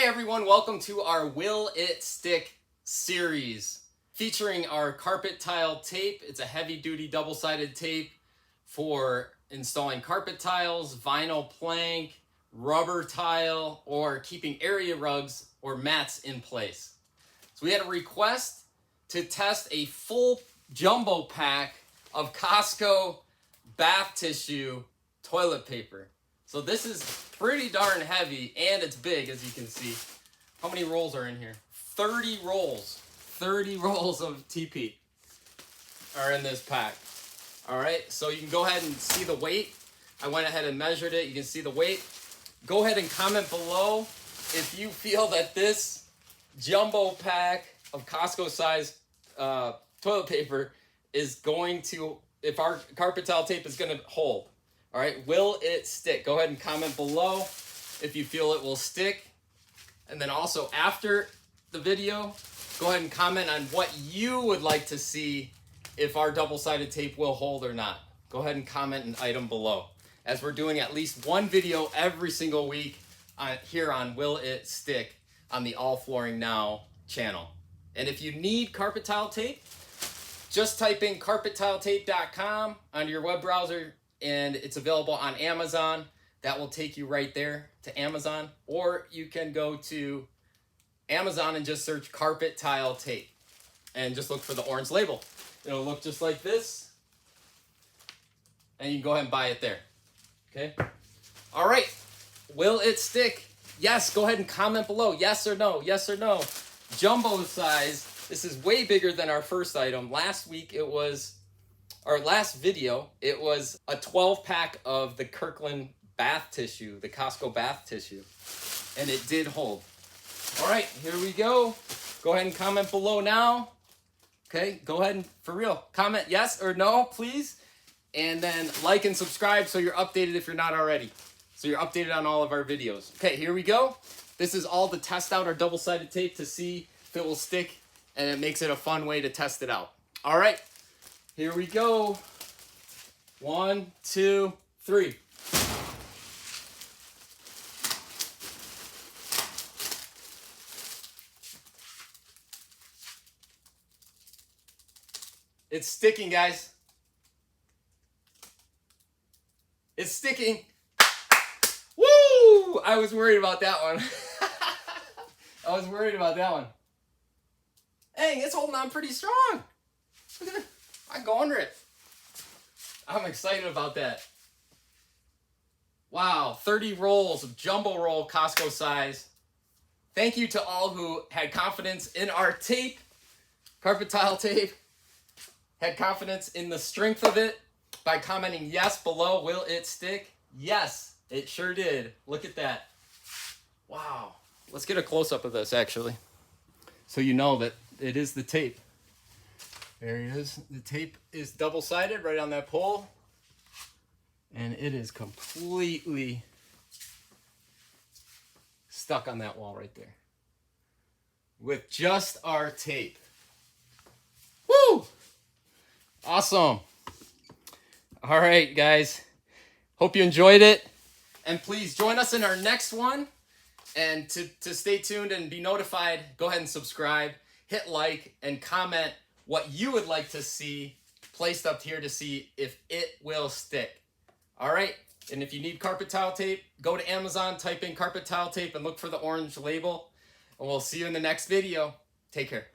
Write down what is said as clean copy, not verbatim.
everyone, welcome to our Will It Stick series featuring our carpet tile tape. It's a heavy-duty double-sided tape for installing carpet tiles, vinyl plank, rubber tile, or keeping area rugs or mats in place. So we had a request to test a full jumbo pack of Costco bath tissue toilet paper. So this is pretty darn heavy, and it's big, as you can see. How many rolls are in here? 30 rolls. 30 rolls of TP are in this pack. All right, so you can go ahead and see the weight. I went ahead and measured it. You can see the weight. Go ahead and comment below if you feel that this jumbo pack of Costco size toilet paper is going to, if our carpet tile tape is going to hold. All right, will it stick? Go ahead and comment below if you feel it will stick. And then also after the video, go ahead and comment on what you would like to see if our double-sided tape will hold or not. Go ahead and comment an item below, as we're doing at least one video every single week here on Will It Stick on the All Flooring Now channel. And if you need carpet tile tape, just type in carpettape.com on your web browser, and it's available on Amazon. That will take you right there to Amazon, or you can go to Amazon and just search carpet tile tape and just look for the orange label. It'll look just like this, and you can go ahead and buy it there. Okay? All right. Will it stick? Yes. Go ahead and comment below. Yes or no? Yes or no? Jumbo size. This is way bigger than our first item. Last week it was, our last video, it was a 12-pack of the Kirkland bath tissue, the Costco bath tissue, and it did hold. All right, here we go. Go ahead and comment below now. Okay, go ahead and, for real, comment yes or no, please. And then like and subscribe so you're updated if you're not already. So you're updated on all of our videos. Okay, here we go. This is all to test out our double-sided tape to see if it will stick, and it makes it a fun way to test it out. All right, here we go. 1, 2, 3. It's sticking, guys. It's sticking. Woo! I was worried about that one. I was worried about that one. Hey, it's holding on pretty strong. I go under it. I'm excited about that. Wow, 30 rolls of jumbo roll Costco size. Thank you to all who had confidence in our tape, carpet tile tape. Had confidence in the strength of it by commenting yes below. Will it stick? Yes, it sure did. Look at that. Wow. Let's get a close-up of this, actually, so you know that it is the tape. There it is. The tape is double-sided right on that pole, and it is completely stuck on that wall right there with just our tape. Woo! Awesome. All right, guys. Hope you enjoyed it. And please join us in our next one. And to stay tuned and be notified, go ahead and subscribe, hit like, and comment what you would like to see placed up here to see if it will stick. All right. And if you need carpet tile tape, go to Amazon, type in carpet tile tape, and look for the orange label. And we'll see you in the next video. Take care.